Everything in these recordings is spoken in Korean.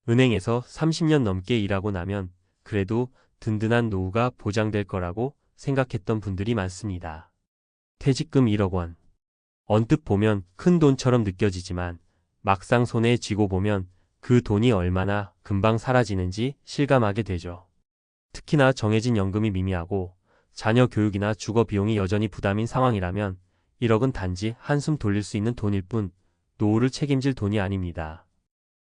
은행에서 30년 넘게 일하고 나면 그래도 든든한 노후가 보장될 거라고 생각했던 분들이 많습니다. 퇴직금 1억 원. 언뜻 보면 큰 돈처럼 느껴지지만 막상 손에 쥐고 보면 그 돈이 얼마나 금방 사라지는지 실감하게 되죠. 특히나 정해진 연금이 미미하고 자녀 교육이나 주거 비용이 여전히 부담인 상황이라면 1억은 단지 한숨 돌릴 수 있는 돈일 뿐 노후를 책임질 돈이 아닙니다.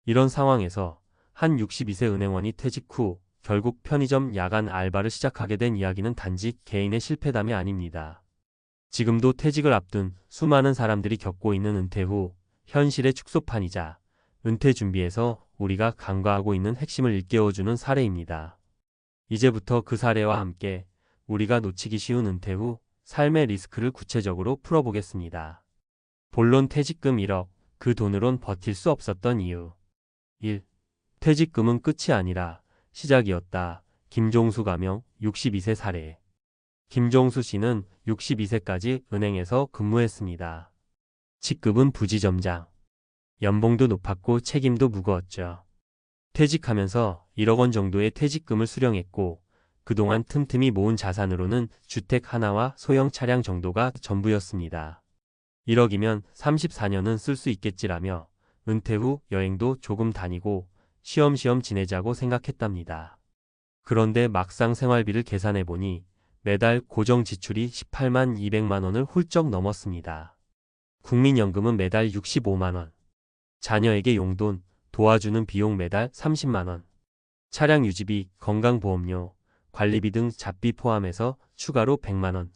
이런 상황에서 한 62세 은행원이 퇴직 후 결국 편의점 야간 알바를 시작하게 된 이야기는 단지 개인의 실패담이 아닙니다. 지금도 퇴직을 앞둔 수많은 사람들이 겪고 있는 은퇴 후 현실의 축소판이자 은퇴 준비에서 우리가 간과하고 있는 핵심을 일깨워주는 사례입니다. 이제부터 그 사례와 함께 우리가 놓치기 쉬운 은퇴 후 삶의 리스크를 구체적으로 풀어보겠습니다. 본론 퇴직금 1억, 그 돈으론 버틸 수 없었던 이유. 1. 퇴직금은 끝이 아니라 시작이었다. 김종수 가명 62세 사례. 김종수 씨는 62세까지 은행에서 근무했습니다. 직급은 부지점장. 연봉도 높았고 책임도 무거웠죠. 퇴직하면서 1억 원 정도의 퇴직금을 수령했고 그동안 틈틈이 모은 자산으로는 주택 하나와 소형 차량 정도가 전부였습니다. 1억이면 34년은 쓸 수 있겠지라며 은퇴 후 여행도 조금 다니고 쉬엄쉬엄 지내자고 생각했답니다. 그런데 막상 생활비를 계산해보니 매달 고정 지출이 18만 200만 원을 훌쩍 넘었습니다. 국민연금은 매달 65만 원, 자녀에게 용돈, 도와주는 비용 매달 30만 원, 차량 유지비, 건강보험료, 관리비 등 잡비 포함해서 추가로 100만 원.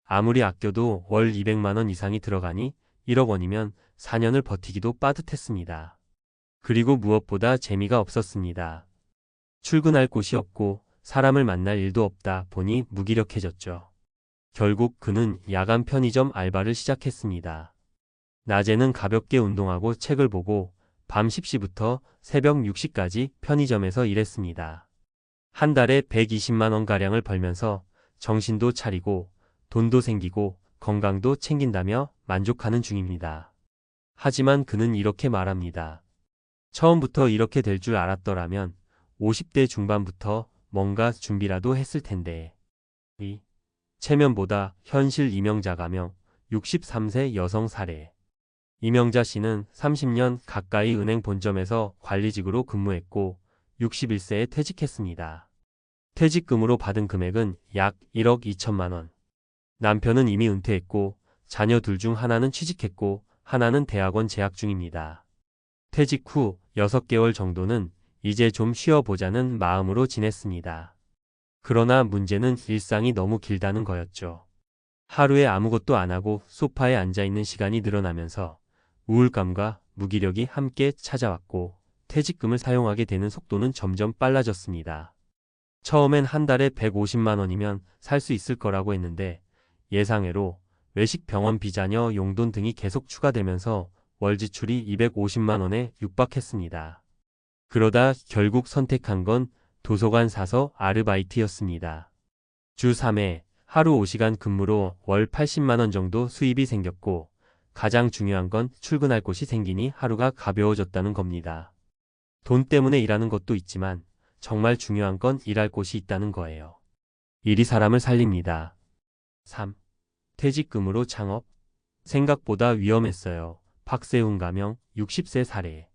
아무리 아껴도 월 200만 원 이상이 들어가니 1억 원이면 4년을 버티기도 빠듯했습니다. 그리고 무엇보다 재미가 없었습니다. 출근할 곳이 없고 사람을 만날 일도 없다 보니 무기력해졌죠. 결국 그는 야간 편의점 알바를 시작했습니다. 낮에는 가볍게 운동하고 책을 보고 밤 10시부터 새벽 6시까지 편의점에서 일했습니다. 한 달에 120만 원가량을 벌면서 정신도 차리고 돈도 생기고 건강도 챙긴다며 만족하는 중입니다. 하지만 그는 이렇게 말합니다. 처음부터 이렇게 될 줄 알았더라면 50대 중반부터 뭔가 준비라도 했을 텐데. 이 체면보다 현실. 이명자 가명 63세 여성 사례. 이명자 씨는 30년 가까이 은행 본점에서 관리직으로 근무했고 61세에 퇴직했습니다. 퇴직금으로 받은 금액은 약 1억 2천만 원. 남편은 이미 은퇴했고 자녀 둘 중 하나는 취직했고 하나는 대학원 재학 중입니다. 퇴직 후 6개월 정도는 이제 좀 쉬어보자는 마음으로 지냈습니다. 그러나 문제는 일상이 너무 길다는 거였죠. 하루에 아무것도 안 하고 소파에 앉아있는 시간이 늘어나면서 우울감과 무기력이 함께 찾아왔고 퇴직금을 사용하게 되는 속도는 점점 빨라졌습니다. 처음엔 한 달에 150만 원이면 살 수 있을 거라고 했는데 예상외로 외식, 병원, 비자녀 용돈 등이 계속 추가되면서 월 지출이 250만 원에 육박했습니다. 그러다 결국 선택한 건 도서관 사서 아르바이트였습니다. 주 3회 하루 5시간 근무로 월 80만 원 정도 수입이 생겼고 가장 중요한 건 출근할 곳이 생기니 하루가 가벼워졌다는 겁니다. 돈 때문에 일하는 것도 있지만 정말 중요한 건 일할 곳이 있다는 거예요. 일이 사람을 살립니다. 3. 퇴직금으로 창업. 생각보다 위험했어요. 박세훈 가명 60세 사례.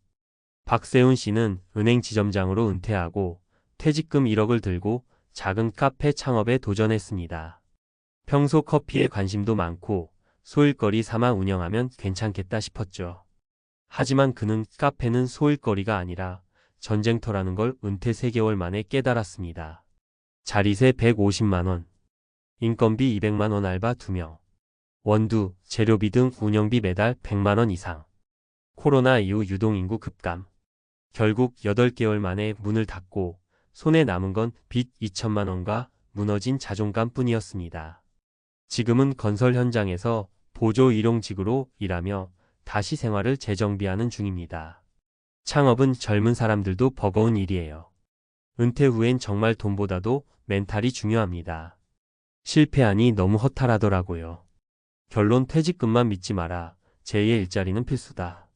박세훈 씨는 은행 지점장으로 은퇴하고 퇴직금 1억을 들고 작은 카페 창업에 도전했습니다. 평소 커피에 관심도 많고 소일거리 삼아 운영하면 괜찮겠다 싶었죠. 하지만 그는 카페는 소일거리가 아니라 전쟁터라는 걸 은퇴 3개월 만에 깨달았습니다. 자리세 150만 원, 인건비 200만 원, 알바 2명, 원두, 재료비 등 운영비 매달 100만 원 이상. 코로나 이후 유동인구 급감. 결국 8개월 만에 문을 닫고 손에 남은 건 빚 2천만 원과 무너진 자존감 뿐이었습니다. 지금은 건설 현장에서 보조 일용직으로 일하며 다시 생활을 재정비하는 중입니다. 창업은 젊은 사람들도 버거운 일이에요. 은퇴 후엔 정말 돈보다도 멘탈이 중요합니다. 실패하니 너무 허탈하더라고요. 결론 퇴직금만 믿지 마라. 제2의 일자리는 필수다.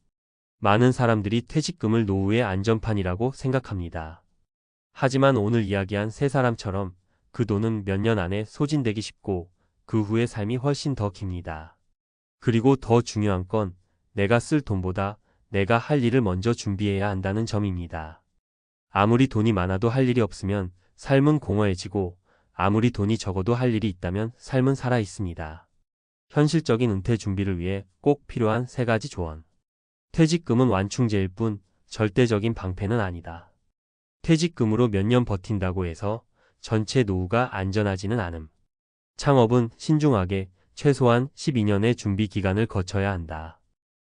많은 사람들이 퇴직금을 노후의 안전판이라고 생각합니다. 하지만 오늘 이야기한 세 사람처럼 그 돈은 몇 년 안에 소진되기 쉽고 그 후의 삶이 훨씬 더 깁니다. 그리고 더 중요한 건 내가 쓸 돈보다 내가 할 일을 먼저 준비해야 한다는 점입니다. 아무리 돈이 많아도 할 일이 없으면 삶은 공허해지고 아무리 돈이 적어도 할 일이 있다면 삶은 살아 있습니다. 현실적인 은퇴 준비를 위해 꼭 필요한 세 가지 조언. 퇴직금은 완충제일 뿐 절대적인 방패는 아니다. 퇴직금으로 몇 년 버틴다고 해서 전체 노후가 안전하지는 않음. 창업은 신중하게 최소한 12년의 준비 기간을 거쳐야 한다.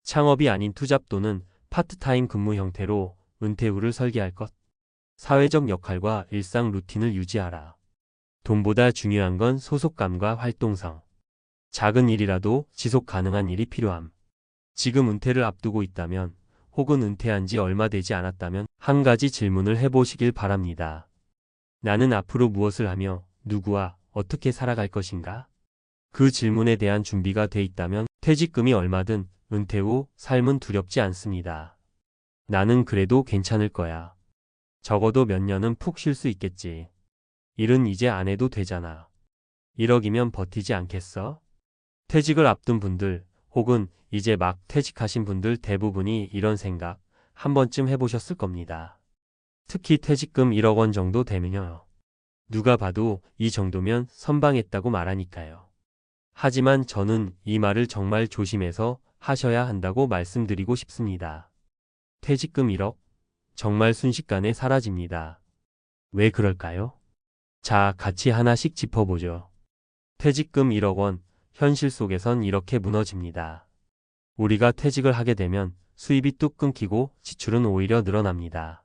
창업이 아닌 투잡 또는 파트타임 근무 형태로 은퇴 후를 설계할 것. 사회적 역할과 일상 루틴을 유지하라. 돈보다 중요한 건 소속감과 활동성. 작은 일이라도 지속 가능한 일이 필요함. 지금 은퇴를 앞두고 있다면 혹은 은퇴한 지 얼마 되지 않았다면 한 가지 질문을 해보시길 바랍니다. 나는 앞으로 무엇을 하며 누구와 어떻게 살아갈 것인가? 그 질문에 대한 준비가 돼 있다면 퇴직금이 얼마든 은퇴 후 삶은 두렵지 않습니다. 나는 그래도 괜찮을 거야. 적어도 몇 년은 푹 쉴 수 있겠지. 일은 이제 안 해도 되잖아. 1억이면 버티지 않겠어? 퇴직을 앞둔 분들 혹은 이제 막 퇴직하신 분들 대부분이 이런 생각 한 번쯤 해보셨을 겁니다. 특히 퇴직금 1억 원 정도 되면요. 누가 봐도 이 정도면 선방했다고 말하니까요. 하지만 저는 이 말을 정말 조심해서 하셔야 한다고 말씀드리고 싶습니다. 퇴직금 1억? 정말 순식간에 사라집니다. 왜 그럴까요? 자, 같이 하나씩 짚어보죠. 퇴직금 1억 원, 현실 속에선 이렇게 무너집니다. 우리가 퇴직을 하게 되면 수입이 뚝 끊기고 지출은 오히려 늘어납니다.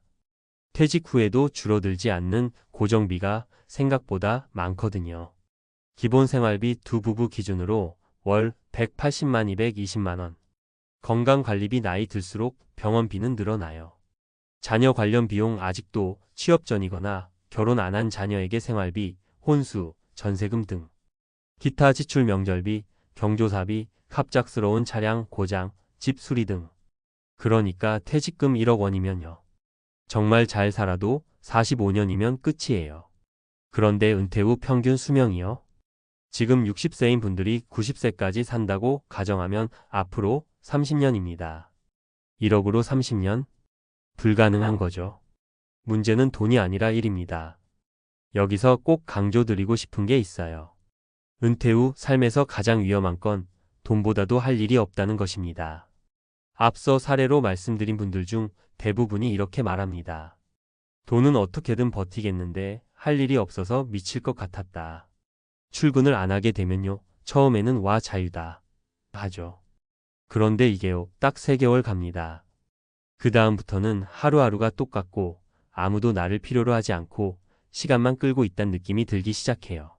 퇴직 후에도 줄어들지 않는 고정비가 생각보다 많거든요. 기본 생활비 두 부부 기준으로 월 180만 220만 원. 건강관리비 나이 들수록 병원비는 늘어나요. 자녀 관련 비용 아직도 취업 전이거나 결혼 안 한 자녀에게 생활비, 혼수, 전세금 등. 기타 지출 명절비, 경조사비, 갑작스러운 차량 고장, 집 수리 등. 그러니까 퇴직금 1억 원이면요. 정말 잘 살아도 45년이면 끝이에요. 그런데 은퇴 후 평균 수명이요. 지금 60세인 분들이 90세까지 산다고 가정하면 앞으로 30년입니다. 1억으로 30년? 불가능한 거죠. 문제는 돈이 아니라 일입니다. 여기서 꼭 강조드리고 싶은 게 있어요. 은퇴 후 삶에서 가장 위험한 건 돈보다도 할 일이 없다는 것입니다. 앞서 사례로 말씀드린 분들 중 대부분이 이렇게 말합니다. 돈은 어떻게든 버티겠는데 할 일이 없어서 미칠 것 같았다. 출근을 안 하게 되면요. 처음에는 와 자유다. 하죠. 그런데 이게요. 딱 3개월 갑니다. 그 다음부터는 하루하루가 똑같고 아무도 나를 필요로 하지 않고 시간만 끌고 있다는 느낌이 들기 시작해요.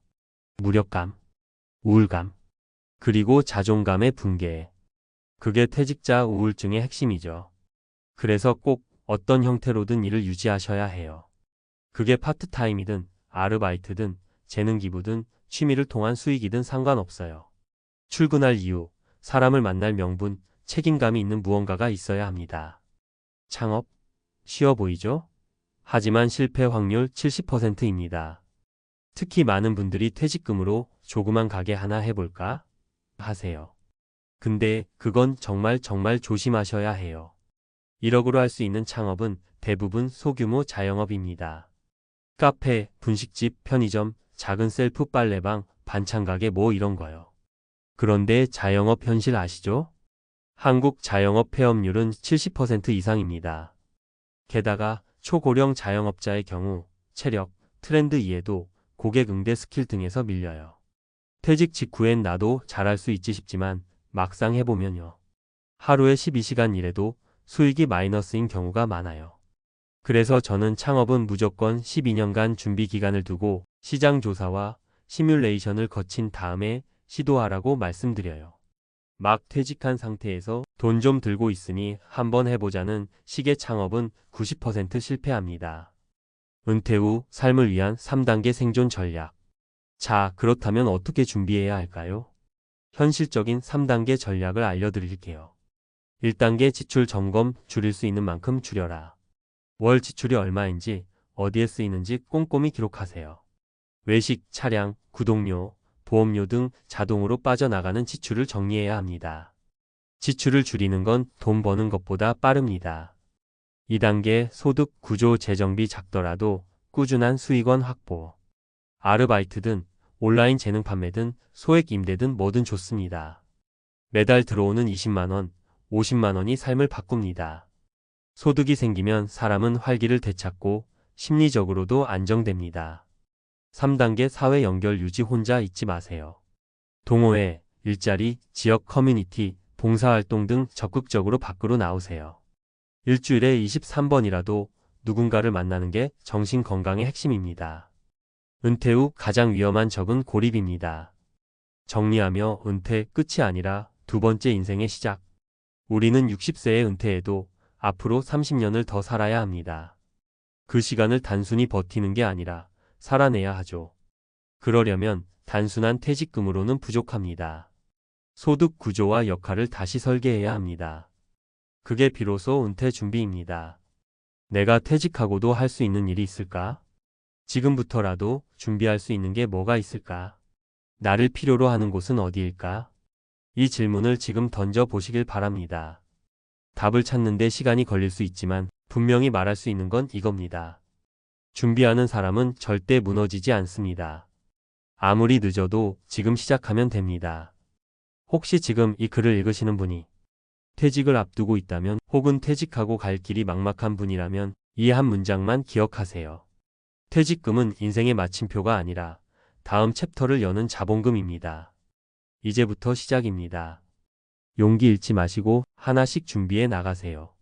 무력감, 우울감, 그리고 자존감의 붕괴. 그게 퇴직자 우울증의 핵심이죠. 그래서 꼭 어떤 형태로든 일을 유지하셔야 해요. 그게 파트타임이든 아르바이트든 재능기부든 취미를 통한 수익이든 상관없어요. 출근할 이유, 사람을 만날 명분, 책임감이 있는 무언가가 있어야 합니다. 창업? 쉬워 보이죠? 하지만 실패 확률 70%입니다. 특히 많은 분들이 퇴직금으로 조그만 가게 하나 해볼까? 하세요. 근데 그건 정말 조심하셔야 해요. 1억으로 할 수 있는 창업은 대부분 소규모 자영업입니다. 카페, 분식집, 편의점, 작은 셀프 빨래방, 반찬가게 뭐 이런 거요. 그런데 자영업 현실 아시죠? 한국 자영업 폐업률은 70% 이상입니다. 게다가 초고령 자영업자의 경우 체력, 트렌드 이해도, 고객 응대 스킬 등에서 밀려요. 퇴직 직후엔 나도 잘할 수 있지 싶지만 막상 해보면요. 하루에 12시간 일해도 수익이 마이너스인 경우가 많아요. 그래서 저는 창업은 무조건 12년간 준비 기간을 두고 시장 조사와 시뮬레이션을 거친 다음에 시도하라고 말씀드려요. 막 퇴직한 상태에서 돈 좀 들고 있으니 한번 해보자는 식의 창업은 90% 실패합니다. 은퇴 후 삶을 위한 3단계 생존 전략. 자, 그렇다면 어떻게 준비해야 할까요? 현실적인 3단계 전략을 알려드릴게요. 1단계 지출 점검 줄일 수 있는 만큼 줄여라. 월 지출이 얼마인지 어디에 쓰이는지 꼼꼼히 기록하세요. 외식, 차량, 구독료, 보험료 등 자동으로 빠져나가는 지출을 정리해야 합니다. 지출을 줄이는 건 돈 버는 것보다 빠릅니다. 2단계 소득 구조 재정비 작더라도 꾸준한 수익원 확보. 아르바이트든 온라인 재능 판매든 소액 임대든 뭐든 좋습니다. 매달 들어오는 20만원, 50만원이 삶을 바꿉니다. 소득이 생기면 사람은 활기를 되찾고 심리적으로도 안정됩니다. 3단계 사회 연결 유지 혼자 있지 마세요. 동호회, 일자리, 지역 커뮤니티, 봉사활동 등 적극적으로 밖으로 나오세요. 일주일에 23번이라도 누군가를 만나는 게 정신 건강의 핵심입니다. 은퇴 후 가장 위험한 적은 고립입니다. 정리하며 은퇴 끝이 아니라 두 번째 인생의 시작. 우리는 60세에 은퇴해도 앞으로 30년을 더 살아야 합니다. 그 시간을 단순히 버티는 게 아니라 살아내야 하죠. 그러려면 단순한 퇴직금으로는 부족합니다. 소득 구조와 역할을 다시 설계해야 합니다. 그게 비로소 은퇴 준비입니다. 내가 퇴직하고도 할 수 있는 일이 있을까? 지금부터라도 준비할 수 있는 게 뭐가 있을까? 나를 필요로 하는 곳은 어디일까? 이 질문을 지금 던져 보시길 바랍니다. 답을 찾는데 시간이 걸릴 수 있지만 분명히 말할 수 있는 건 이겁니다. 준비하는 사람은 절대 무너지지 않습니다. 아무리 늦어도 지금 시작하면 됩니다. 혹시 지금 이 글을 읽으시는 분이 퇴직을 앞두고 있다면 혹은 퇴직하고 갈 길이 막막한 분이라면 이 한 문장만 기억하세요. 퇴직금은 인생의 마침표가 아니라 다음 챕터를 여는 자본금입니다. 이제부터 시작입니다. 용기 잃지 마시고 하나씩 준비해 나가세요.